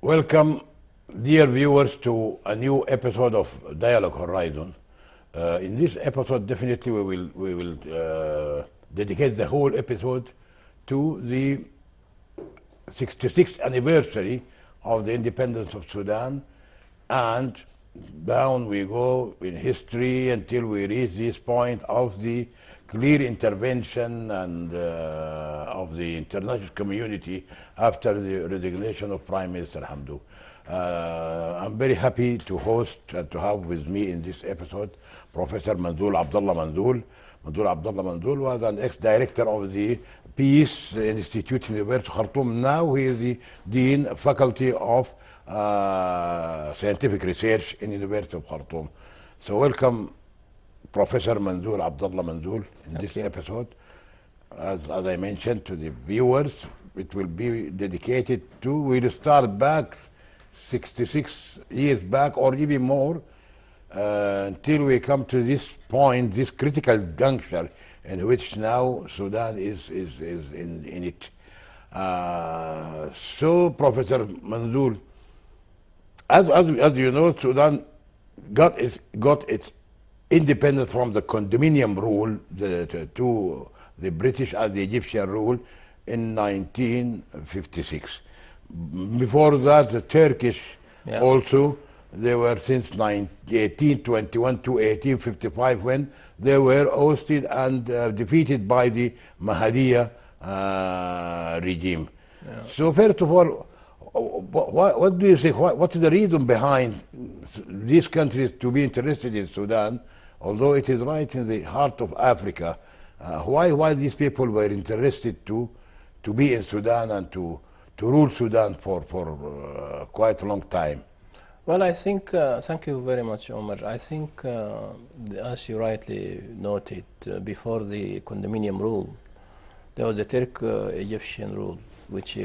Welcome, dear viewers, to a new episode of Dialogue Horizon. In this episode, definitely we will dedicate the whole episode to the 66th anniversary of the independence of Sudan, and down we go in history until we reach this point of the clear intervention and of the international community after the resignation of Prime Minister Hamdou. I'm very happy to host and to have with me in this episode Professor Manzoul Abdullah Manzoul. Manzoul Abdullah Manzoul was an ex-director of the Peace Institute University of Khartoum. Now he is the Dean Faculty of Scientific Research in University of Khartoum. So welcome, Professor Manzoul Abdullah Manzoul, in this episode. As I mentioned to the viewers, it will be dedicated to, we'll start back 66 years back or even more, until we come to this point, this critical juncture in which now Sudan is in it. So, Professor Manzoul, as you know, Sudan got its independence from the condominium rule to the British and the Egyptian rule in 1956. Before that, the Turkish also, they were since 1821 to 1855 when they were ousted and defeated by the Mahdiya regime. Yeah. So first of all, what do you think? What is the reason behind these countries to be interested in Sudan, although it is right in the heart of Africa? Why these people were interested to be in Sudan and to rule Sudan for quite a long time? Well, I think, thank you very much, Omar. I think, as you rightly noted, before the condominium rule, there was a Turk-Egyptian rule, which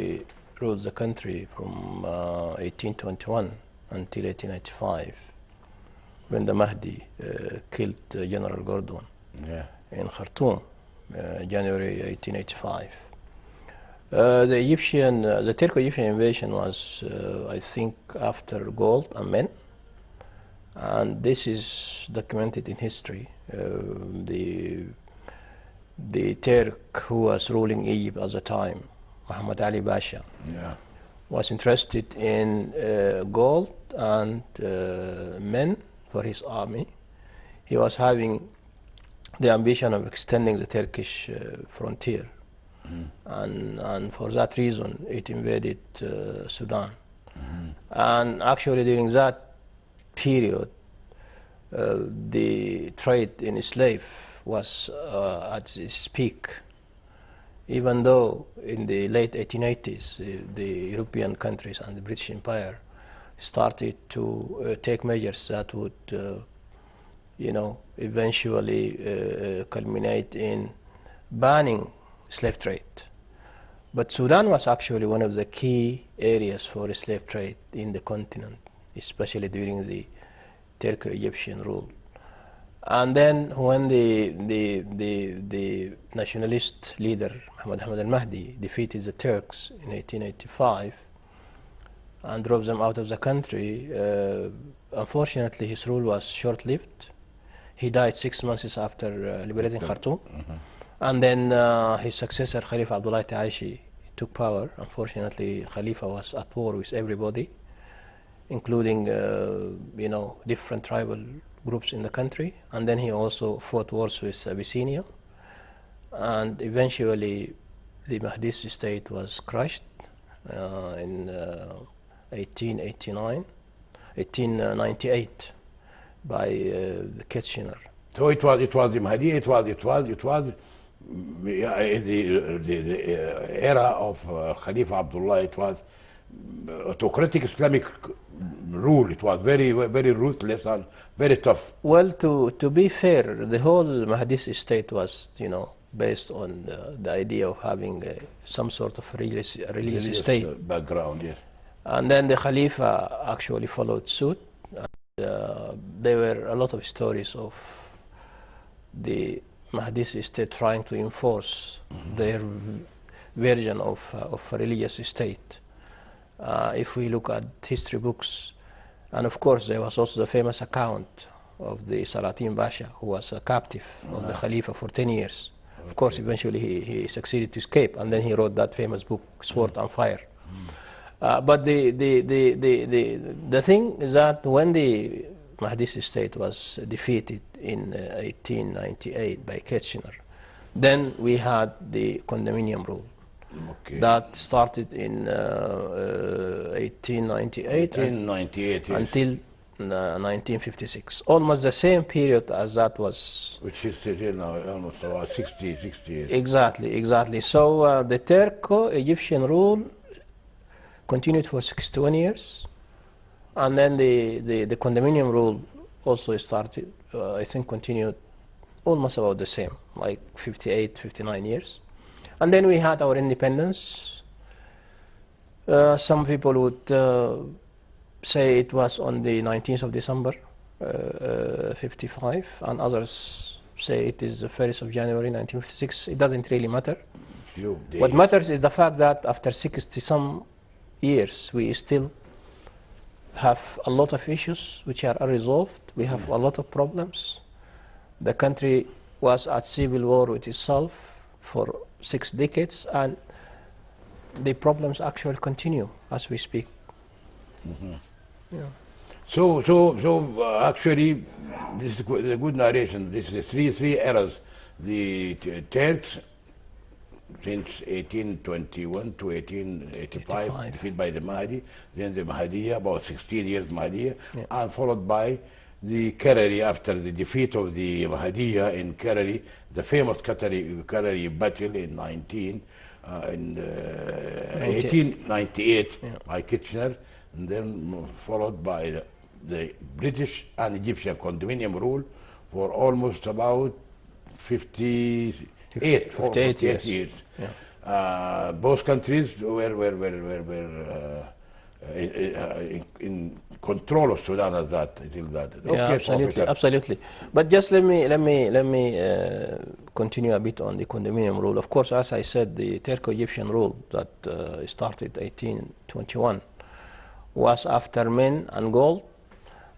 ruled the country from 1821 until 1895, when the Mahdi killed General Gordon in Khartoum, January 1885. The Turco-Egyptian invasion was, I think, after gold and men, and this is documented in history. The Turk who was ruling Egypt at the time, Muhammad Ali Pasha, was interested in gold and men for his army. He was having the ambition of extending the Turkish frontier. And for that reason, it invaded Sudan. And actually, during that period, the trade in slave was at its peak. Even though in the late 1880s, the European countries and the British Empire started to take measures that would, eventually culminate in banning slave trade. But Sudan was actually one of the key areas for slave trade in the continent, especially during the Turco-Egyptian rule. And then when the nationalist leader, Muhammad al-Mahdi, defeated the Turks in 1885 and drove them out of the country, unfortunately his rule was short-lived. He died 6 months after liberating Khartoum. And then his successor, Khalifa Abdullah Taishi, took power. Unfortunately, Khalifa was at war with everybody, including different tribal groups in the country. And then he also fought wars with Abyssinia. And eventually, the Mahdist state was crushed in 1898 by the Kitchener. So it was the Mahdi. It was the era of Khalifa Abdullah. It was autocratic Islamic rule. It was very, very ruthless and very tough. Well, to be fair, the whole Mahdist state was, based on the idea of having some sort of religious state background. Yes. And then the Khalifa actually followed suit. There were a lot of stories of the Mahdist state trying to enforce their version of a religious state. if we look at history books. And of course, there was also the famous account of the Salatin Pasha, who was a captive of the Khalifa for 10 years. Of course, eventually he succeeded to escape, and then he wrote that famous book, Sword and Fire. But the thing is that when the Mahdist state was defeated in 1898 by Kitchener, then we had the condominium rule. Okay. That started in 1898 1898, yes. until 1956. Almost the same period as that was. Which is still now almost about 60 years. Exactly. So the Turco-Egyptian rule continued for 61 years. And then the condominium rule also started, I think continued almost about the same, like 58, 59 years. And then we had our independence. Some people would say it was on the 19th of December, 55, and others say it is the 1st of January 1956. It doesn't really matter. What matters is the fact that after 60-some years, we still have a lot of issues which are unresolved. We have a lot of problems. The country was at civil war with itself for 6 decades, and the problems actually continue as we speak. Yeah. So actually, this is a good narration. This is three eras. The Turks, since 1821 to 1885, defeated by the Mahdi. Then the Mahdiya, about 16 years Mahdiya, and followed by the Karari after the defeat of the Mahdiya in Karari, the famous Karari battle in 1898 by Kitchener, and then followed by the British and Egyptian condominium rule for almost about 58 years. Yeah. Both countries were in control of Sudan at that until that. Okay, absolutely. But just let me continue a bit on the condominium rule. Of course, as I said, the Turco-Egyptian rule that started 1821 was after men and gold,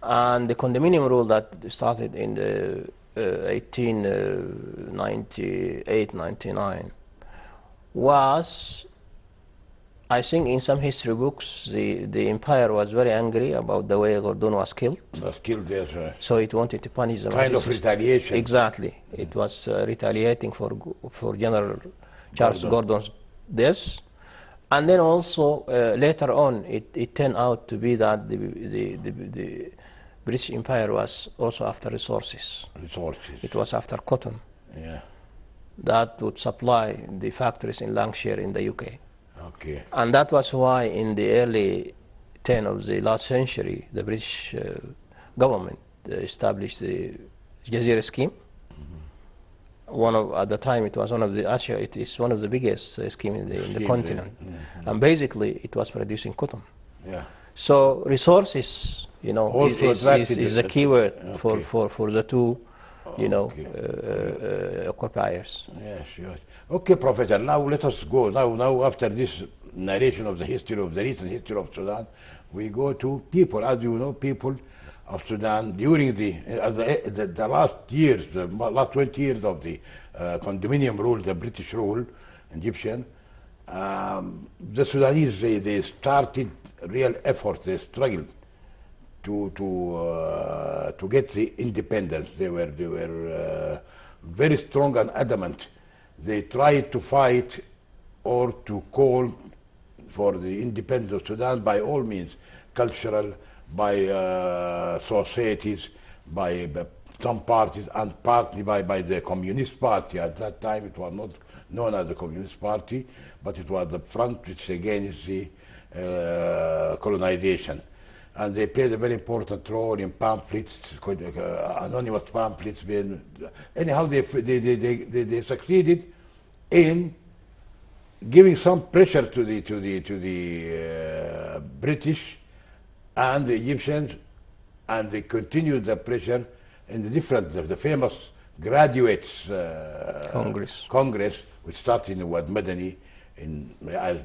and the condominium rule that started in the 1898-99 was, I think in some history books, the empire was very angry about the way Gordon was killed. Yes. So it wanted to punish them. Kind of retaliation. Exactly. It was retaliating for General Charles Gordon's death. And then also later on, it turned out to be that the British Empire was also after resources. It was after cotton. Yeah. That would supply the factories in Lancashire in the UK. Okay. And that was why in the early 10 of the last century, the British government established the Jazeera scheme. At the time, it was one of the, actually it is one of the biggest schemes in the continent. And basically, it was producing cotton. Yeah. So resources, you know, is a key word for the two, you know, occupiers. Yes. Okay, Professor, now let us go. Now after this narration of the recent history of Sudan, we go to people. As you know, people of Sudan during the last years, the last 20 years of the condominium rule, the British rule, Egyptian, the Sudanese, they started real effort, they struggled to get the independence. They were very strong and adamant. They tried to fight or to call for the independence of Sudan by all means, cultural, by societies, by some parties, and partly by the Communist Party. At that time, it was not known as the Communist Party, but it was the front which against the colonization. And they played a very important role in pamphlets, anonymous pamphlets. Anyhow, they succeeded in giving some pressure to the British and the Egyptians, and they continued the pressure in the famous graduates Congress, which started in Wad Madani in as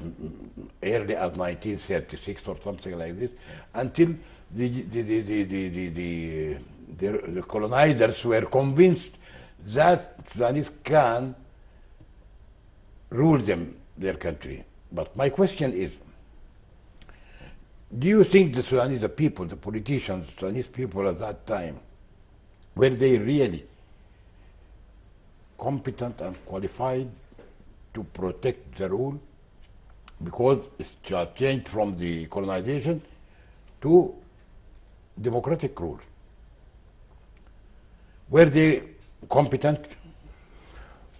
early as 1936 or something like this, until the colonizers were convinced that Sudanese can rule their country. But my question is, do you think the Sudanese people, the politicians, Sudanese people at that time, were they really competent and qualified to protect the rule? Because it's changed from the colonization to democratic rule. Were they competent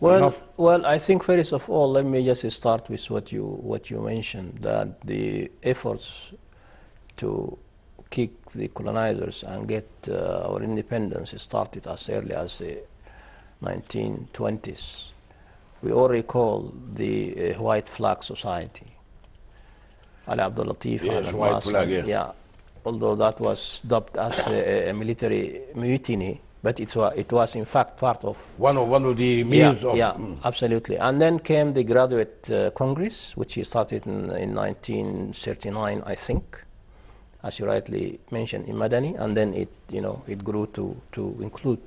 enough? Well, I think first of all, let me just start with what you mentioned, that the efforts to kick the colonizers and get our independence started as early as the 1920s. We all recall the White Flag Society. Ali Abdul Latif Yes, and White Flag, yeah. Although that was dubbed as a military mutiny, but it was in fact part of One of the means of... Yeah, absolutely. And then came the Graduate Congress, which started in 1939, I think, as you rightly mentioned, in Madani, and then it grew to include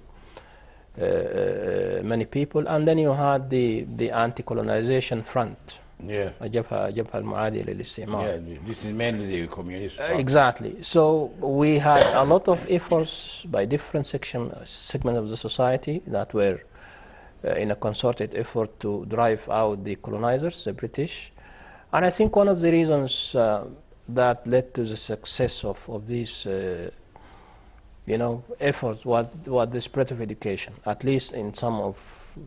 many people. And then you had the anti-colonization front. Yeah. جبهة المعادية للاستعمار. Yeah, this is mainly the communist part. Exactly. So we had a lot of efforts by different segments of the society that were in a concerted effort to drive out the colonizers, the British. And I think one of the reasons that led to the success of these efforts was the spread of education, at least in some of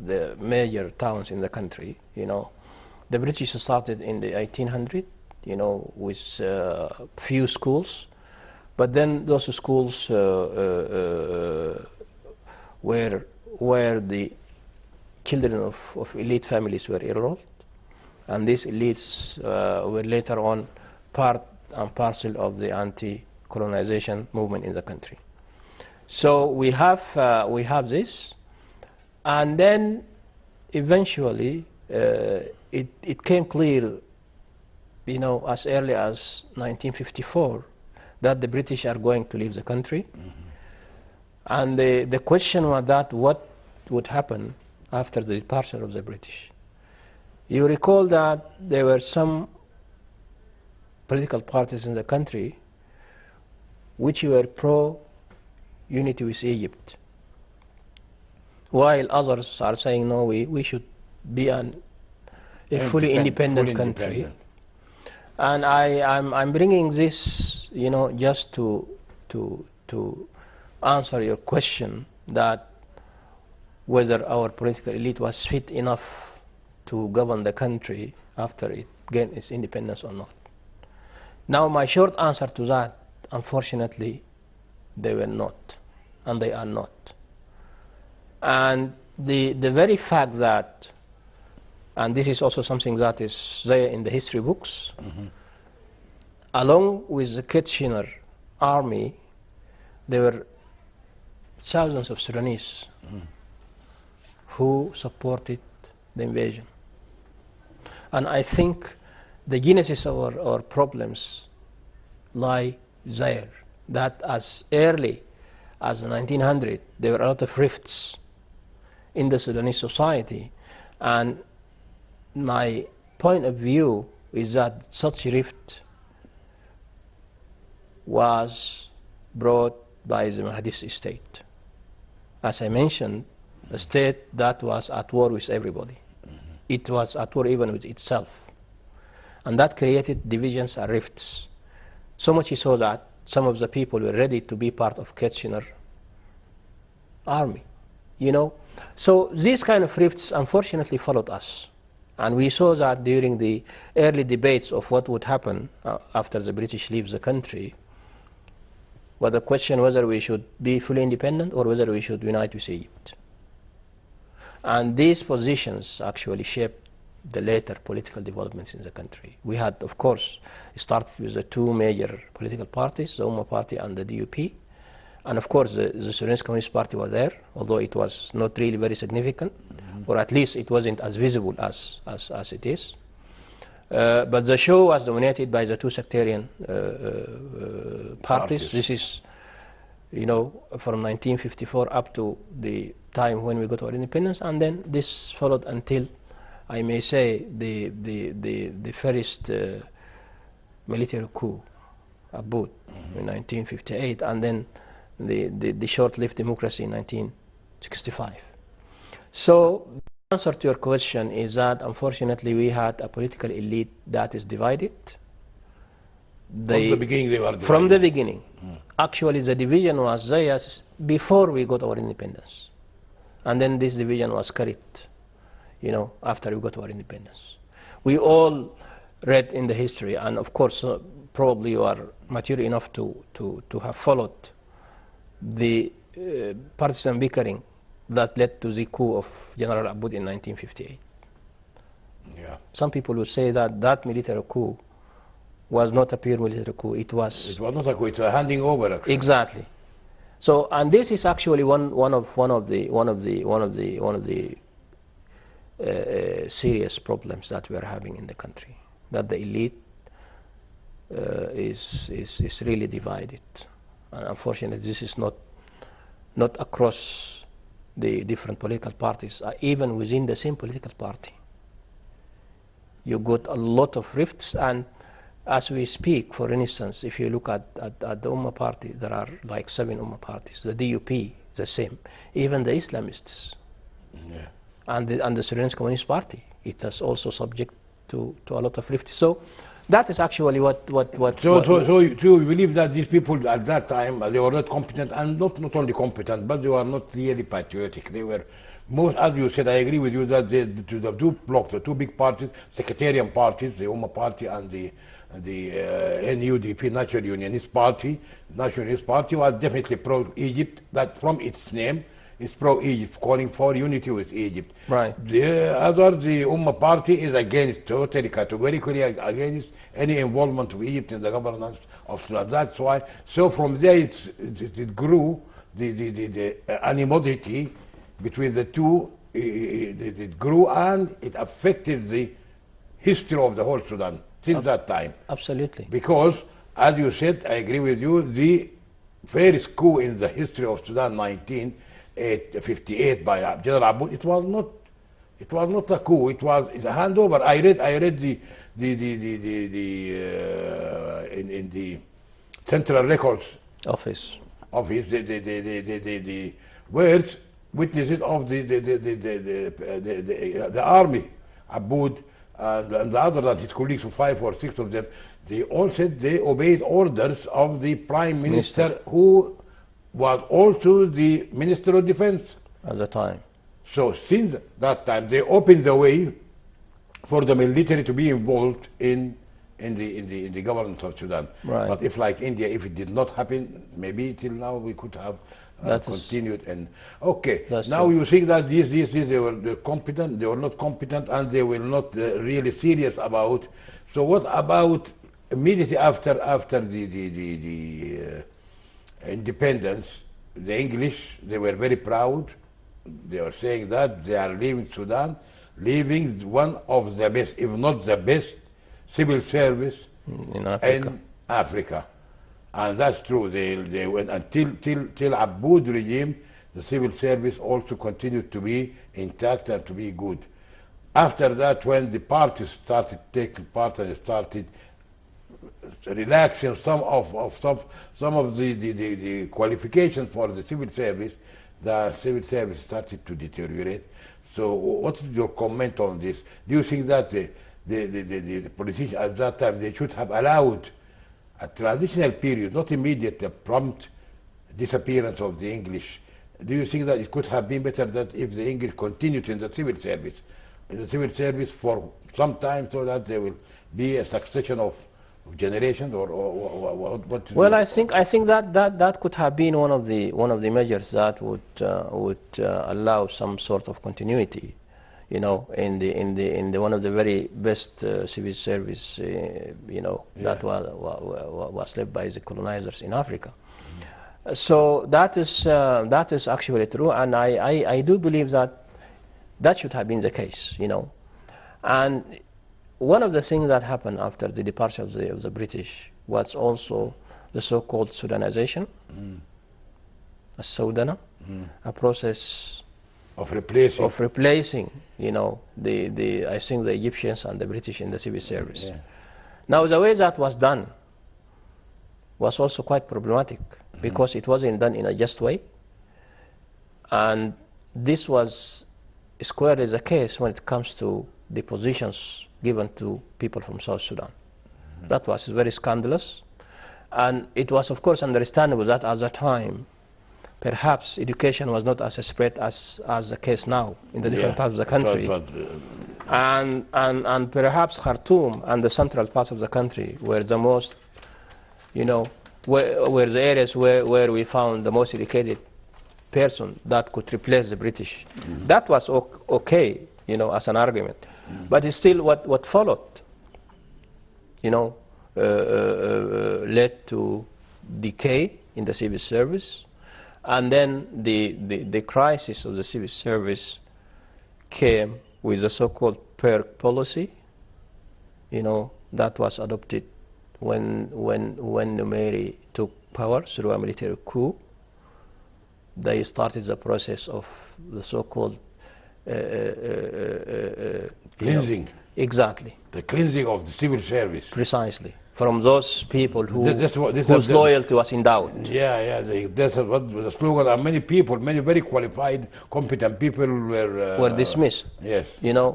the major towns in the country. The British started in the 1800s, with few schools, but then those schools where the children of elite families were enrolled, and these elites were later on part and parcel of the anti-colonization movement in the country. So we have this, and then eventually it came clear, as early as 1954, that the British are going to leave the country. Mm-hmm. And the question was that what would happen after the departure of the British. You recall that there were some political parties in the country which were pro-unity with Egypt, while others are saying, no, we should be a fully independent country. And I'm bringing this, just to answer your question that whether our political elite was fit enough to govern the country after it gained its independence or not. Now, my short answer to that, unfortunately, they were not, and they are not. And the very fact that, and this is also something that is there in the history books, mm-hmm. along with the Kitchener army, there were thousands of Sudanese who supported the invasion. And I think the genesis of our problems lie there, that as early as 1900, there were a lot of rifts in the Sudanese society. And my point of view is that such rift was brought by the Mahdist state. As I mentioned, a state that was at war with everybody. Mm-hmm. It was at war even with itself. And that created divisions and rifts. So much so that some of the people were ready to be part of Kitchener army, So these kind of rifts unfortunately followed us. And we saw that during the early debates of what would happen after the British leaves the country, was the question whether we should be fully independent or whether we should unite with Egypt. And these positions actually shaped the later political developments in the country. We had, of course, started with the two major political parties, the Umma Party and the DUP. And of course, the Sudanese Communist Party was there, although it was not really very significant, or at least it wasn't as visible as it is. But the show was dominated by the two sectarian parties. This is, from 1954 up to the time when we got our independence, and then this followed until, I may say, the first military coup, Aboud, in 1958, and then the short-lived democracy in 1965. So the answer to your question is that unfortunately we had a political elite that is divided. From the beginning they were divided. From the beginning. Actually the division was there before we got our independence. And then this division was carried, after we got our independence. We all read in the history, and of course probably you are mature enough to have followed the partisan bickering that led to the coup of General Aboud in 1958. Yeah. Some people would say that that military coup was not a pure military coup. It was not a coup. It's a handing over. Actually. Exactly. So, and this is actually one of the serious problems that we are having in the country. That the elite is really divided, and unfortunately, this is not across the different political parties. Even within the same political party, you got a lot of rifts. And as we speak, for instance, if you look at the Ummah party, there are like 7 Ummah parties. The DUP, the same. Even the Islamists, and the Sudanese Communist Party, it is also subject to a lot of rifts. So that is actually what. So you believe that these people at that time, they were not competent, and not only competent, but they were not really patriotic. They were most, as you said, I agree with you that the two blocks, the two big parties, sectarian parties, the Ummah party and the NUDP, National Unionist Party, was definitely pro-Egypt. That from its name is pro-Egypt, calling for unity with Egypt. Right. The Ummah party is against, totally categorically against any involvement of Egypt in the governance of Sudan. That's why. So from there it grew the animosity between the two. It grew and it affected the history of the whole Sudan since that time. Absolutely. Because, as you said, I agree with you, the first coup in the history of Sudan, 1958 by General Aboud, it was not a coup. It was a handover. I read in the Central Records Office the words, witnesses of the army, Aboud and the other than his colleagues, 5 or 6 of them, they all said they obeyed orders of the Prime Minister, who was also the Minister of Defense at the time. So since that time, they opened the way for the military to be involved in the governance of Sudan. Right. But if, like India, if it did not happen, maybe till now we could have continued. And okay, now true. You think that these they were competent, they were not competent, and they were not really serious about. So what about immediately after the independence? The English, they were very proud. They were saying that they are leaving Sudan, leaving one of the best, if not the best, civil service in Africa. And that's true. They went until Aboud regime, the civil service also continued to be intact and to be good. After that, when the parties started taking part and started relaxing some of the qualifications for the civil service started to deteriorate. So what is your comment on this? Do you think that the politicians at that time, they should have allowed a transitional period, not immediate, a prompt disappearance of the English? Do you think that it could have been better that if the English continued in the civil service for some time, so that there will be a succession of generations, or what? Well, I think that could have been one of the measures that would allow some sort of continuity, in the one of the very best civil service, that was led by the colonizers in Africa. So that is actually true, and I do believe that should have been the case, and one of the things that happened after the departure of the British was also the so-called Sudanization, a Sudana, a process Of replacing. of replacing, I think the Egyptians and the British in the civil service. Yeah. Now, the way that was done was also quite problematic because it wasn't done in a just way, and this was squarely the case when it comes to the positions given to people from South Sudan. That was very scandalous, and it was, of course, understandable that at the time, perhaps education was not as spread as the case now in the different parts of the country. And perhaps Khartoum and the central parts of the country were the most, were the areas where we found the most educated person that could replace the British. That was okay, as an argument. But it's still what followed, led to decay in the civil service. And then the crisis of the civil service came with the so-called PERC policy, that was adopted when Numeri took power through a military coup. They started the process of the so-called cleansing. Exactly. The cleansing of the civil service. Precisely. From those people This whose loyalty was in doubt. Yeah, that's what the slogan. And many people, many very qualified, competent people were dismissed. Yes.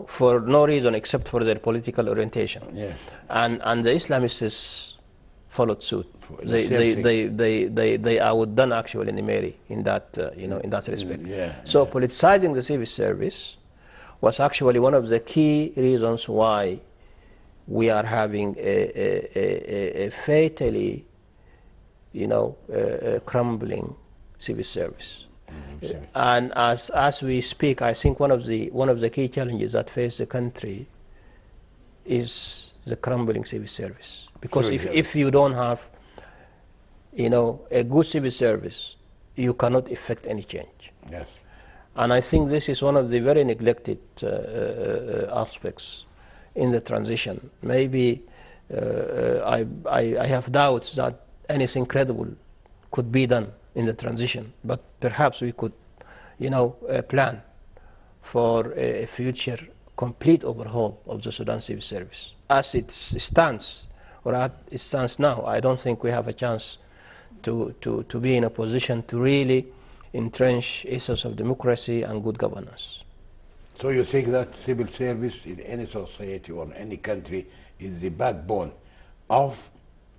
For no reason except for their political orientation. Yes. And the Islamists followed suit. They outdone actually Numeri in that in that respect. So politicizing the civil service was actually one of the key reasons why we are having a fatally, crumbling civil service. And as we speak, I think one of the key challenges that face the country is the crumbling civil service. Because if you don't have, a good civil service, you cannot effect any change. Yes. And I think this is one of the very neglected aspects in the transition. Maybe I have doubts that anything credible could be done in the transition, but perhaps we could, plan for a future complete overhaul of the Sudan civil service. As it stands, or as it stands now, I don't think we have a chance to be in a position to really entrench issues of democracy and good governance. So you think that civil service in any society or any country is the backbone of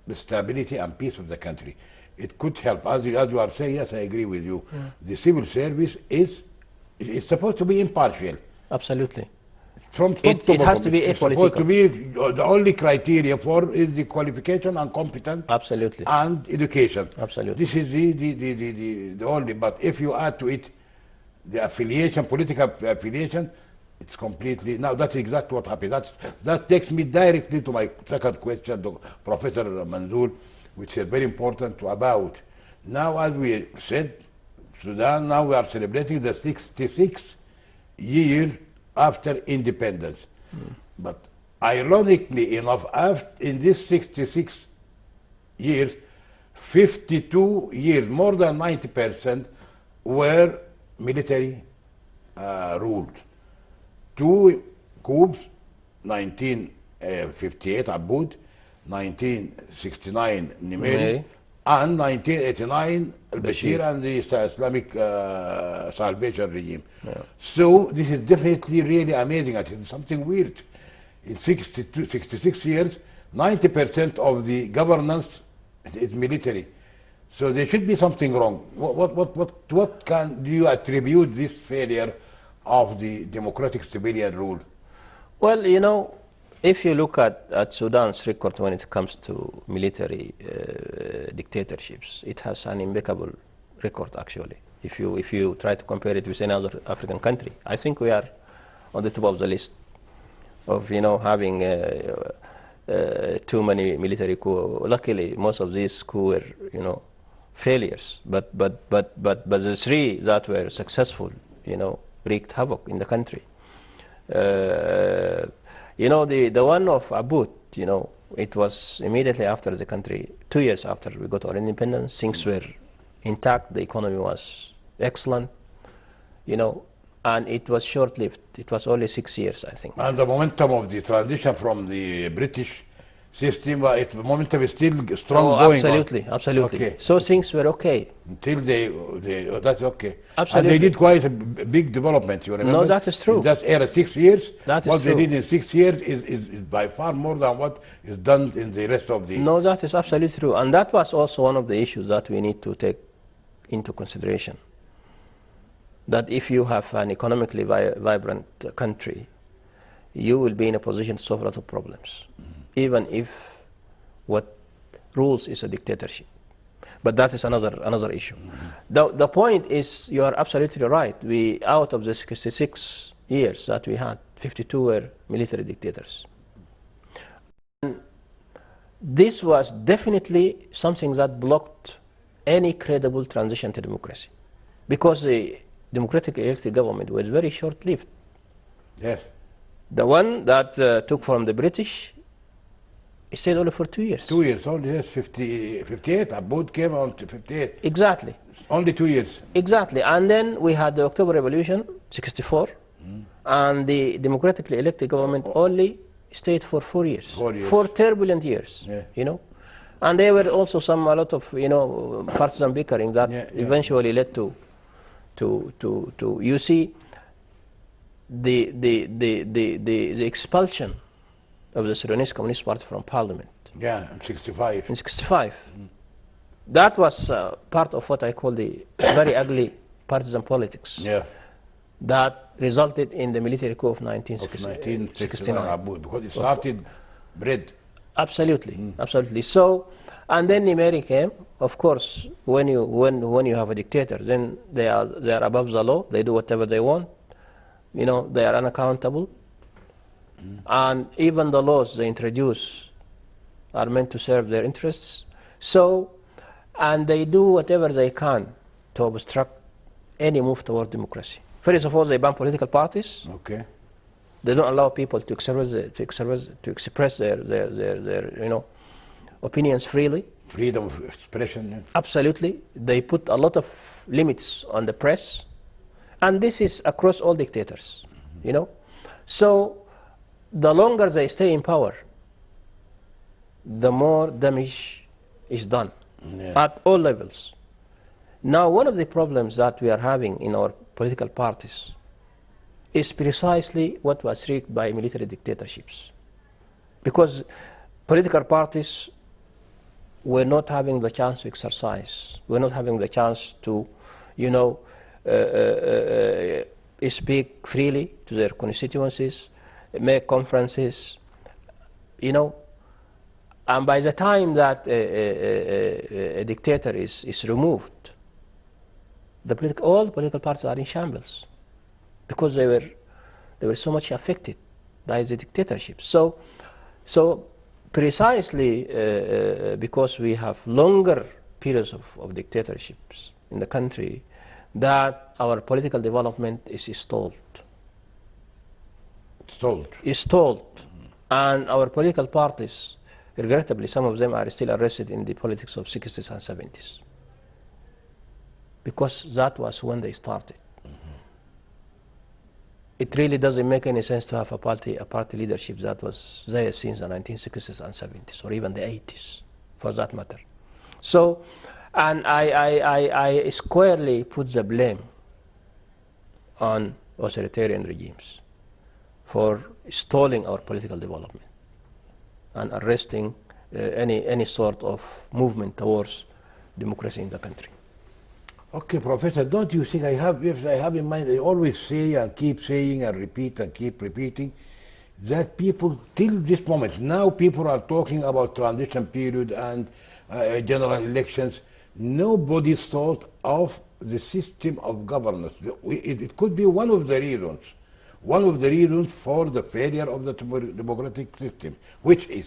the stability and peace of the country? It could help. As you are saying, yes, I agree with you. Yeah. The civil service is supposed to be impartial. Absolutely. It has to be apolitical. It's supposed to be the only criteria for is the qualification and competence. Absolutely. And education. Absolutely. This is the only. But if you add to it the affiliation, political affiliation, it's completely. Now that's exactly what happened. That takes me directly to my second question to Professor Manzoor, which is very important about. Now, as we said, Sudan, now we are celebrating the 66th year after independence. But ironically enough, in this 66 years, 52 years, more than 90% were military ruled. 2 coups, 1958 Aboud, 1969 Numeri, and 1989 al-Bashir and the Islamic Salvation Regime. Yeah. So this is definitely really amazing. I think something weird. In 66 years, 90% of the governance is military. So there should be something wrong. What do you attribute this failure of the democratic civilian rule? Well, if you look at Sudan's record when it comes to military dictatorships, it has an impeccable record actually. If you try to compare it with any other African country, I think we are on the top of the list of having too many military coups. Luckily, most of these coups were failures, but the 3 that were successful, wreaked havoc in the country. You know, the one of Abud, you know, it was immediately after the country, 2 years after we got our independence, things were intact, the economy was excellent, you know, and it was short-lived. It was only 6 years, I think. And the momentum of the transition from the British system, the momentum is still strong going absolutely, on. absolutely. Okay. So things were okay. Until that's okay. Absolutely. And they did quite a big development, you remember? No, that is true. In that era, 6 years, That is what true. they did in 6 years is by far more than what is done in the rest of the... No, that is absolutely true. And that was also one of the issues that we need to take into consideration. That if you have an economically vibrant country, you will be in a position to solve a lot of problems, even if what rules is a dictatorship. But that is another issue. The point is, you are absolutely right. We, out of the 66 years that we had, 52 were military dictators. And this was definitely something that blocked any credible transition to democracy, because the democratically elected government was very short-lived. Yes. The one that took from the British, it stayed only for 2 years. 2 years only, yes, 58. Abud came on to 58. Exactly. Only 2 years. Exactly. And then we had the October Revolution, 64, and the democratically elected government only stayed for 4 years. 4 years. 4 turbulent years, Yeah. you know. And there were also a lot of, you know, partisan bickering that eventually led to you see, the expulsion of the Sudanese Communist Party from parliament. Yeah, in 65. In 65. That was part of what I call the very ugly partisan politics. Yeah. That resulted in the military coup of 1969, Abud, because it started bread. Absolutely, absolutely. So, and then Nimeri came. Of course, when you have a dictator, then they are above the law. They do whatever they want. You know, they are unaccountable. And even the laws they introduce are meant to serve their interests. So, and they do whatever they can to obstruct any move toward democracy. First of all, they ban political parties. Okay. They don't allow people to express their you know, opinions freely. Freedom of expression. Yeah. Absolutely. They put a lot of limits on the press. And this is across all dictators, you know. So the longer they stay in power, the more damage is done at all levels. Now, one of the problems that we are having in our political parties is precisely what was wreaked by military dictatorships. Because political parties were not having the chance to exercise, were not having the chance to, you know, speak freely to their constituencies, make conferences, you know. And by the time that a dictator is removed, all political parties are in shambles, because they were so much affected by the dictatorship. So precisely because we have longer periods of dictatorships in the country, that our political development is stalled. Stalled. And our political parties, regrettably, some of them are still arrested in the politics of 60s and 70s. Because that was when they started. It really doesn't make any sense to have a party leadership that was there since the 1960s and 70s, or even the 80s, for that matter. So, and I squarely put the blame on authoritarian regimes for stalling our political development and arresting any sort of movement towards democracy in the country. Okay, Professor, don't you think I have in mind, I always say and keep saying and repeat and keep repeating, that people, till this moment, now people are talking about transition period and general elections. Nobody thought of the system of governance. It could be one of the reasons for the failure of the democratic system, which is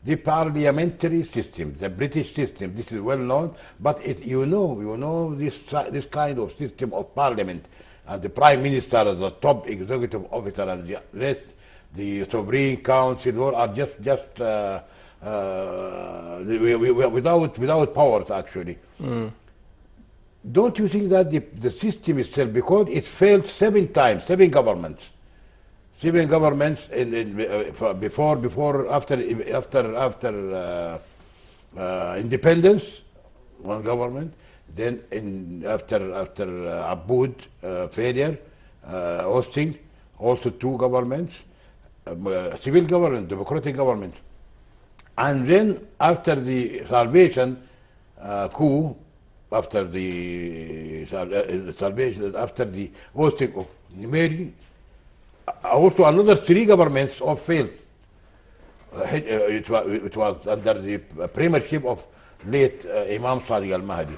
the parliamentary system, the British system. This is well known, but you know this kind of system of parliament, and the prime minister as the top executive officer and the rest, the Sovereign Council, all are just without powers actually. Don't you think that the system itself, because it failed 7 times, 7 governments, 7 governments after independence, one government, then after Aboud failure, hosting, also 2 governments, civil government, democratic government, and then after the salvation coup, after the salvation, after the hosting of Nimeri, also another 3 governments all failed. It was under the premiership of late Imam Sadiq al-Mahdi.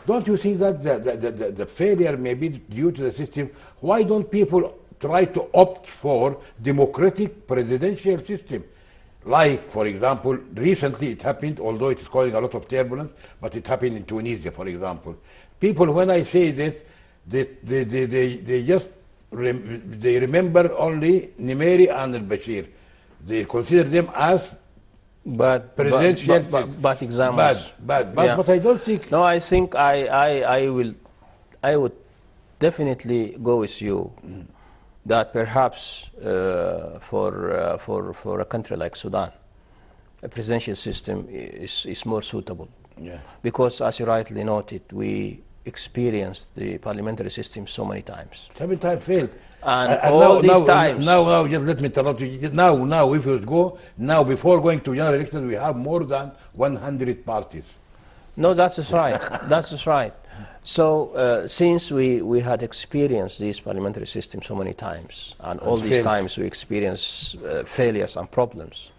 Don't you think that the failure may be due to the system? Why don't people try to opt for democratic presidential system? Like, for example, recently it happened, although it is causing a lot of turbulence, but it happened in Tunisia, for example. People, when I say this, they just they remember only Nimeri and al-Bashir. They consider them as presidential, but examples. But I don't think. No, I think I would definitely go with you that perhaps for a country like Sudan, a presidential system is more suitable. Yeah. Because, as you rightly noted, we experienced the parliamentary system so many times. 7 times failed. And all these times. Now, just let me interrupt you. Now, if you go, now before going to general elections, we have more than 100 parties. No, that's right. That's right. So, since we had experienced this parliamentary system so many times, and all these times we experienced failures and problems,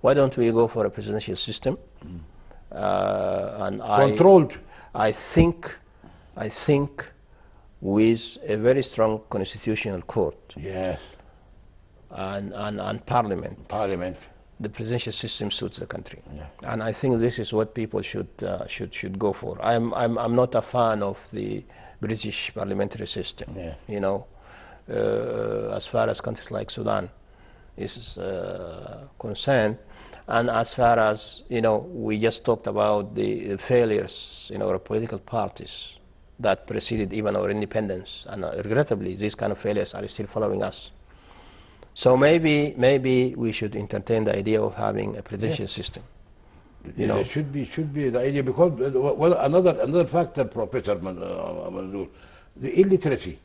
why don't we go for a presidential system? And controlled. I think with a very strong constitutional court. Yes. And parliament. Parliament. The presidential system suits the country. Yeah. And I think this is what people should go for. I'm not a fan of the British parliamentary system. Yeah. You know, as far as countries like Sudan is concerned, and as far as, you know, we just talked about the failures in our political parties that preceded even our independence, and regrettably these kind of failures are still following us. So maybe we should entertain the idea of having a presidential system. You know, it should be the idea, because well, another factor, Professor Manzoor, the illiteracy.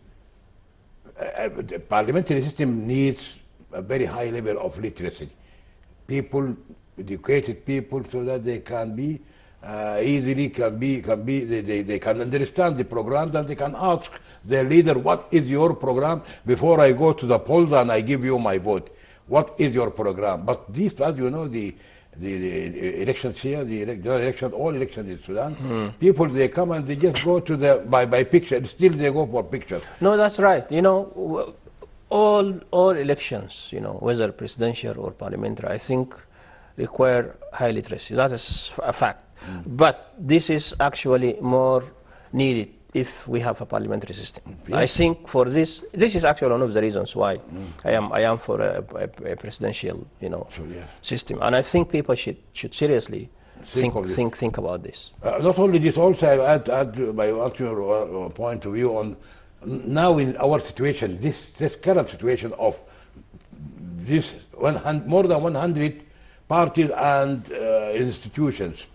The parliamentary system needs a very high level of literacy. People, educated people, so that they can be they can understand the program, and they can ask their leader, what is your program, before I go to the polls and I give you my vote. What is your program? But this, as you know, the elections here, the general election, all elections in Sudan, people, they come and they just go to the by picture. Still they go for pictures. No, that's right. You know, all elections, you know, whether presidential or parliamentary, I think require high literacy. That is a fact. But this is actually more needed if we have a parliamentary system. Yes. I think for this is actually one of the reasons why I am for a presidential, you know, system. And I think people should seriously think about this. Not only this, also I add my your point of view on now in our situation, this current situation of this more than 100 parties and institutions.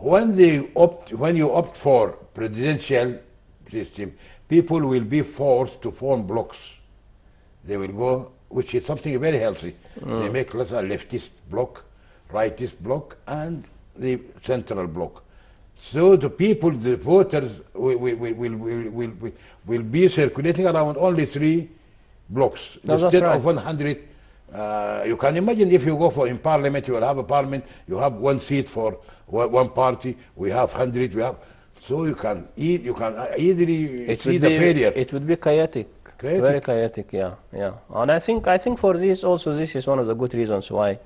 When you opt for presidential system, people will be forced to form blocks. They will go, which is something very healthy. They make a leftist bloc, rightist bloc, and the central bloc. So the people, the voters, will be circulating around only 3 blocks instead of 100. You can imagine if you go for in parliament, you will have a parliament, you have 1 seat for one party, we have 100, we have, so you can easily see the failure. It would be chaotic. Very chaotic, yeah. And I think for this also, this is one of the good reasons why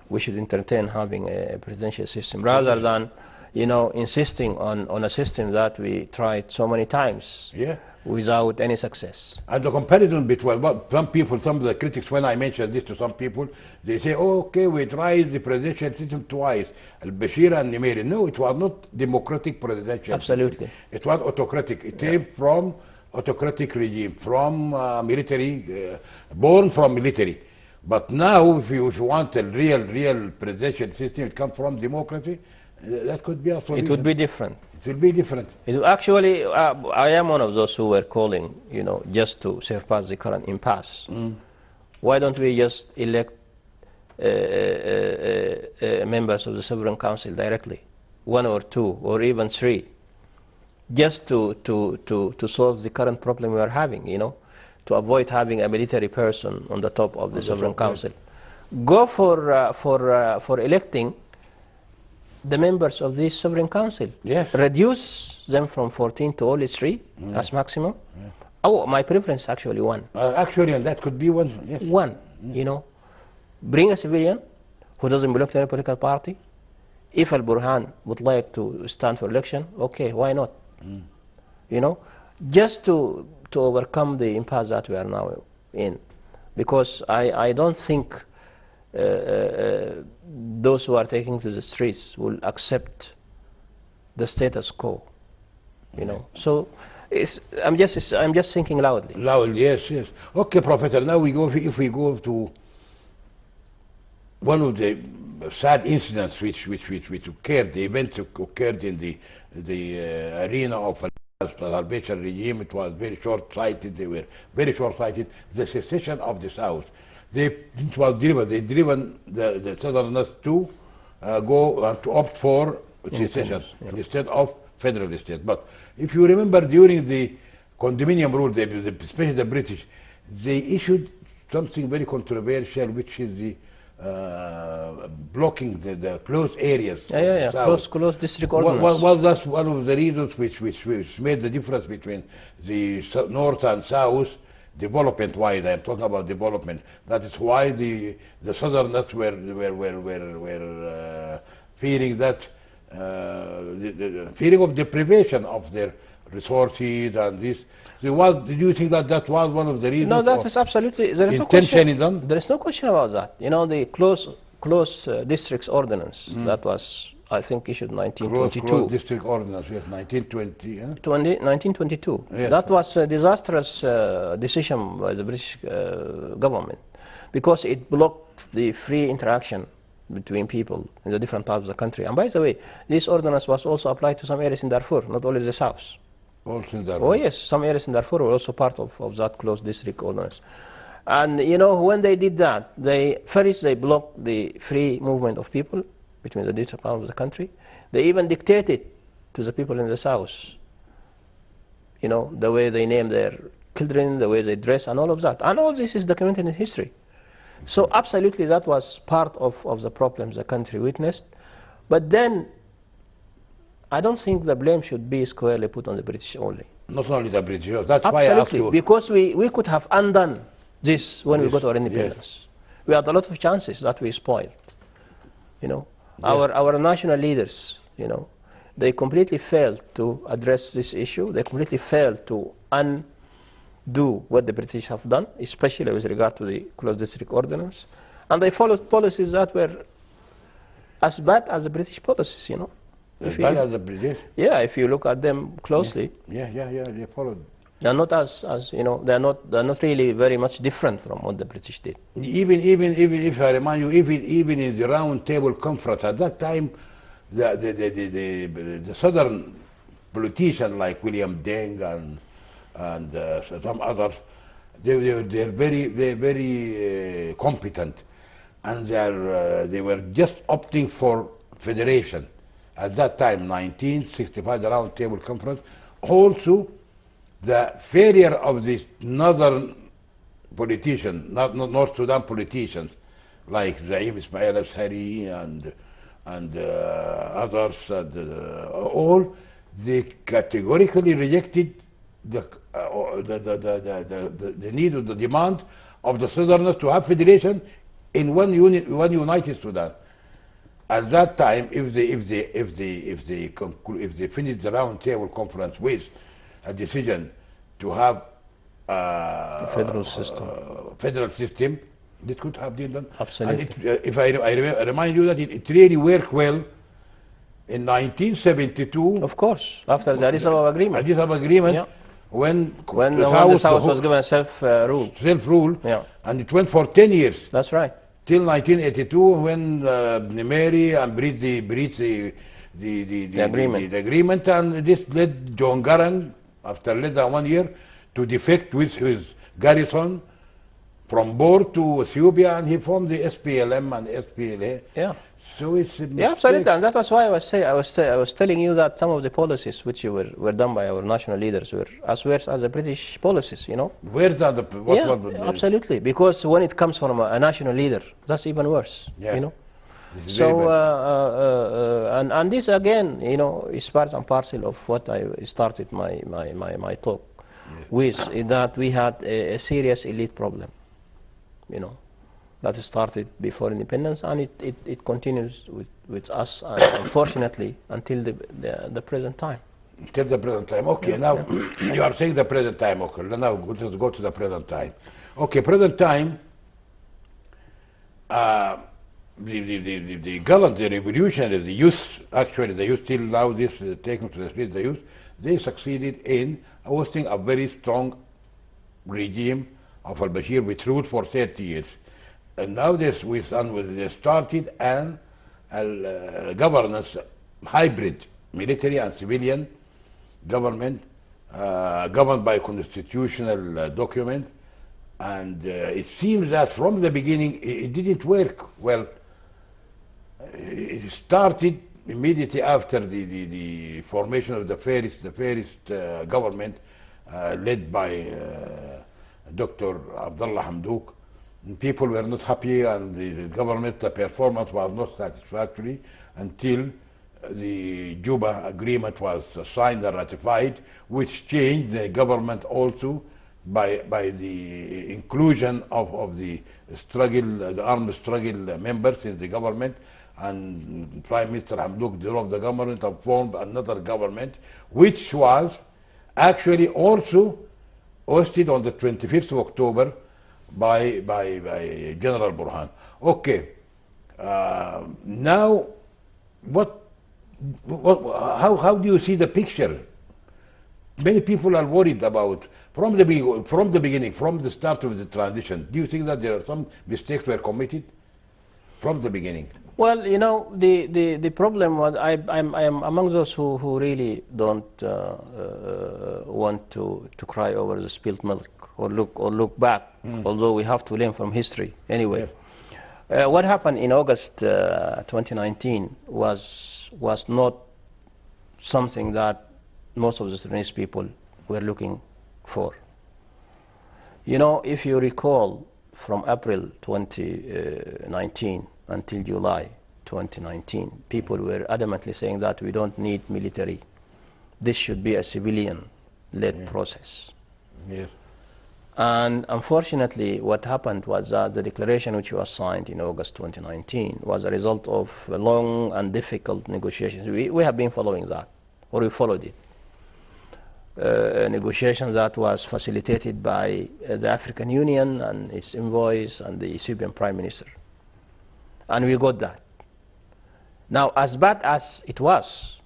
we should entertain having a presidential system, rather than, you know, insisting on a system that we tried so many times. Yeah. without any success. And the comparison between what some people, some of the critics, when I mention this to some people, they say, oh, okay, we tried the presidential system twice, al-Bashir and Nimeri. No, it was not democratic presidential Absolutely. system. It was autocratic. It came from autocratic regime, from military, born from military. But now, if you want a real presidential system, it comes from democracy, that could be a solution. It would be different. It will be different. Actually, I am one of those who were calling, just to surpass the current impasse. Why don't we just elect members of the Sovereign Council directly, 1 or 2 or even 3, just to solve the current problem we are having, to avoid having a military person on the top of the Sovereign Council. Go for electing the members of this Sovereign Council. Yes. Reduce them from 14 to only 3 as maximum. Oh, my preference is actually 1. Actually, and that could be 1. Yes. 1, Bring a civilian who doesn't belong to any political party. If Al-Burhan would like to stand for election, okay, why not? Just to overcome the impasse that we are now in. Because I don't think those who are taking to the streets will accept the status quo, So I'm just thinking loudly. Loudly, yes. Okay, Professor. Now if we go to one of the sad incidents which occurred, the event occurred in the arena of Al-Bashir regime. It was very short-sighted. They were very short-sighted. The secession of the South. It was driven the Southerners to go and to opt for secession instead of federal state. But if you remember, during the condominium rule, especially the British, they issued something very controversial, which is the blocking the closed areas. Closed district ordinance. Well, that's one of the reasons which made the difference between the North and South. Development-wise, I'm talking about development. That is why the Southerners were feeling that the feeling of deprivation of their resources and this. So do you think that was one of the reasons? No, that is absolutely. There is no intention in question. them? There is no question about that. The close districts ordinance that was, I think, issued 1922. Close district ordinance, yes, 1920. 1922. Yes. That was a disastrous decision by the British government because it blocked the free interaction between people in the different parts of the country. And by the way, this ordinance was also applied to some areas in Darfur, not only the south. Also in Darfur. Oh yes, some areas in Darfur were also part of that closed district ordinance. And when they did that, they blocked the free movement of people between the different parts of the country. They even dictated to the people in the south, the way they name their children, the way they dress, and all of that. And all this is documented in history. So absolutely that was part of the problems the country witnessed. But then I don't think the blame should be squarely put on the British only. Not only the British, that's absolutely, why I asked you. Because we could have undone this when we got our independence. Yes. We had a lot of chances that we spoiled. Our national leaders, they completely failed to address this issue. They completely failed to undo what the British have done, especially with regard to the closed district ordinance. And they followed policies that were as bad as the British policies, As bad as the British? Yeah, if you look at them closely. Yeah, they followed. They're not they're not really very much different from what the British did. Even if I remind you, even in the Round Table Conference at that time, the southern politicians like William Deng and some others, they're very competent, and they were just opting for federation at that time, 1965, the Round Table Conference. Also, the failure of the northern politicians, not North Sudan politicians, like Zaim Ismail Ashari and others, all they categorically rejected the need or the demand of the Southerners to have federation in one united Sudan. At that time, if they finish the Round Table Conference with a decision to have federal system. federal system, this could have been done. Absolutely. And if I remind you that it really worked well in 1972. Of course, after the Addis Ababa Agreement. Addis Ababa Agreement, Yeah. when The South was given self-rule. self-rule, Yeah. and it went for 10 years. That's right. Till 1982, when Mary and breached the agreement. the agreement, and this led John Garang, after less than 1 year, to defect with his garrison from Bor to Ethiopia, and he formed the SPLM and SPLA. Yeah. So it's a mistake. Yeah, absolutely, and that was why I was telling you that some of the policies which were done by our national leaders were as worse as the British policies, you know. Where's the Absolutely, because when it comes from a national leader, that's even worse, Yeah. you know. This is So very bad. and this again, you know, is part and parcel of what I started my talk with, is that we had a serious elite problem, you know, that started before independence, and it continues with us, unfortunately, until the present time. Till the present time. Okay, now you are saying the present time. Okay, now let's go to the present time. Okay, present time. The gallant, the revolutionaries, the youth, actually the youth till now, this taken to the street, the youth, they succeeded in hosting a very strong regime of al-Bashir, which ruled for 30 years. And now they started an governance hybrid, military and civilian government, governed by constitutional document. And it seems that from the beginning it didn't work well. It started immediately after the formation of the fairest government led by Dr. Abdullah Hamdouk. People were not happy, and the government performance was not satisfactory until the Juba agreement was signed and ratified, which changed the government also by the inclusion of the armed struggle members in the government, and Prime Minister Hamdouk dissolved the government and formed another government, which was actually also hosted on the 25th of October by General Burhan. Okay, now how do you see the picture? Many people are worried about from the beginning, from the start of the transition. Do you think that there are some mistakes were committed from the beginning? Well, you know, the problem was I am among those who really don't want to cry over the spilled milk or look back, although we have to learn from history anyway. Yeah. What happened in August 2019 was not something that most of the Sudanese people were looking for. You know, if you recall, from April 2019 until July 2019, people were adamantly saying that we don't need military. This should be a civilian-led process. Yes. And unfortunately, what happened was that the declaration which was signed in August 2019 was a result of long and difficult negotiations. We have been following that, or we followed it. A negotiation that was facilitated by the African Union and its envoys and the Ethiopian Prime Minister. And we got that. Now, as bad as it was,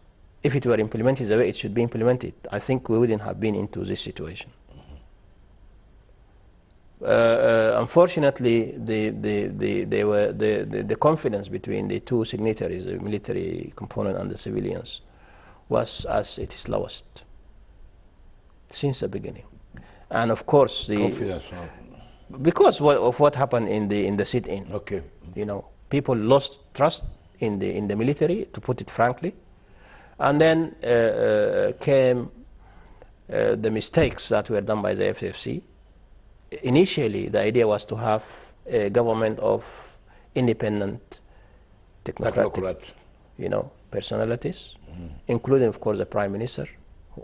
if it were implemented the way it should be implemented, I think we wouldn't have been into this situation. Unfortunately, the confidence between the two signatories, the military component and the civilians, was as it is lowest since the beginning. And of course, because of what happened in the sit-in. Okay. You know, people lost trust in the military, to put it frankly, and then came the mistakes that were done by the FFC. Initially, the idea was to have a government of independent technocratic, you know, personalities, including, of course, the Prime Minister.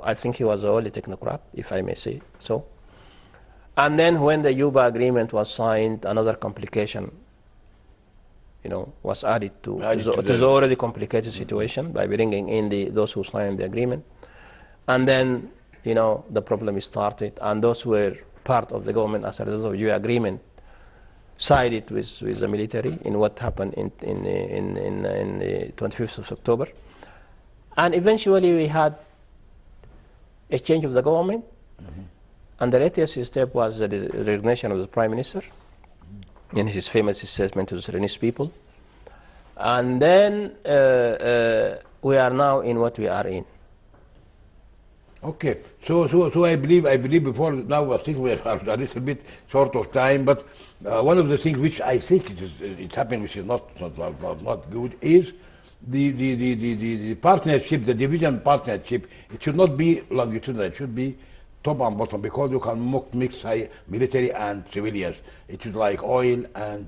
I think he was the only technocrat, if I may say so. And then when the Juba agreement was signed, another complication, you know, was added to the already complicated situation by bringing in those who signed the agreement. And then the problem started, and those were part of the government as a result of the agreement sided with the military in what happened in the 25th of October. And eventually we had a change of the government, and the latest step was the resignation of the Prime Minister in his famous statement to the Sudanese people. And then we are now in what we are in. Okay, so I believe before now I think we have a little bit short of time, but one of the things which I think it's happening, which is not good, is the partnership, the division partnership. It should not be longitudinal. It should be top and bottom, because you can mix military and civilians. It is like oil and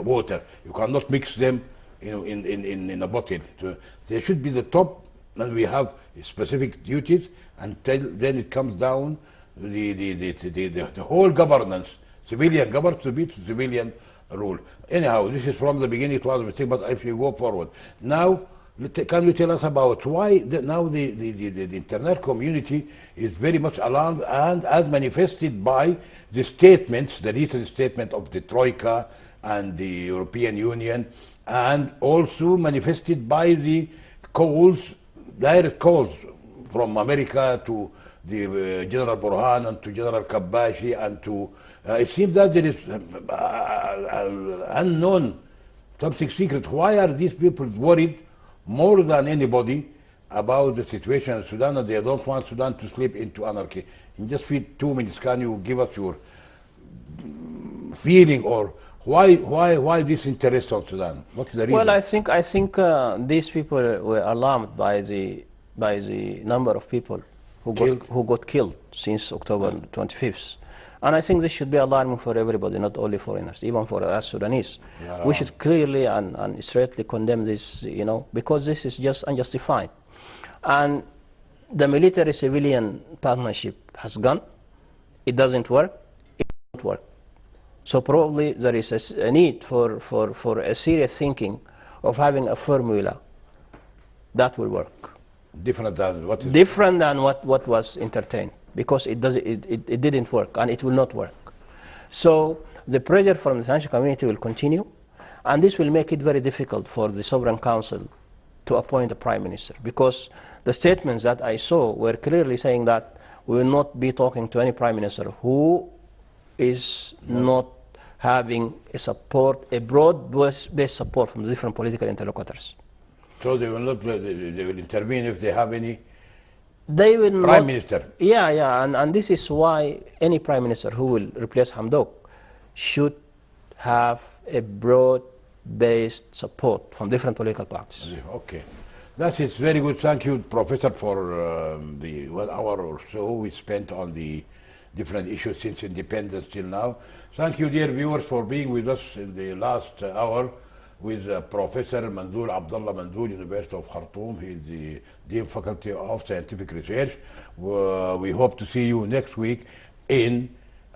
water. You cannot mix them in a bottle. So there should be the top. And we have specific duties, and then it comes down the whole governance, civilian governance to be civilian rule. Anyhow, this is from the beginning. It was a mistake, but if you go forward now, can you tell us about why now the international community is very much alarmed, and as manifested by the statements, the recent statement of the Troika and the European Union, and also manifested by the calls, direct calls from America to the General Burhan and to General Kabashi, and to it seems that there is unknown, something secret. Why are these people worried more than anybody about the situation in Sudan, and they don't want Sudan to slip into anarchy? In just 2 minutes, can you give us your feeling, or why this interest on Sudan? What's the reason? Well, I think these people were alarmed by the number of people who got killed since October 25th. And I think this should be alarming for everybody, not only foreigners, even for us Sudanese. Yeah. We should clearly and straightly condemn this, because this is just unjustified. And the military-civilian partnership has gone. It doesn't work. It won't work. So probably there is a need for a serious thinking of having a formula that will work. Different than what is different than what was entertained, because it didn't work, and it will not work. So the pressure from the international community will continue, and this will make it very difficult for the Sovereign Council to appoint a prime minister, because the statements that I saw were clearly saying that we will not be talking to any prime minister who is not having a broad-based support from the different political interlocutors. So they will intervene if they have any prime minister. Yeah, and this is why any prime minister who will replace Hamdok should have a broad-based support from different political parties. Okay, that is very good. Thank you, Professor, for the 1 hour or so we spent on the different issues since independence till now. Thank you, dear viewers, for being with us in the last hour with Professor Manzoor Abdullah Manzoor, University of Khartoum. He is the Dean Faculty of Scientific Research. We hope to see you next week in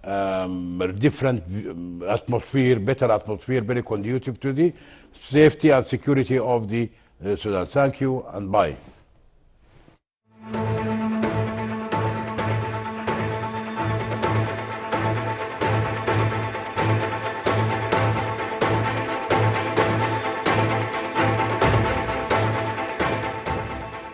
a different atmosphere, better atmosphere, very conducive to the safety and security of the Sudan. Thank you and bye.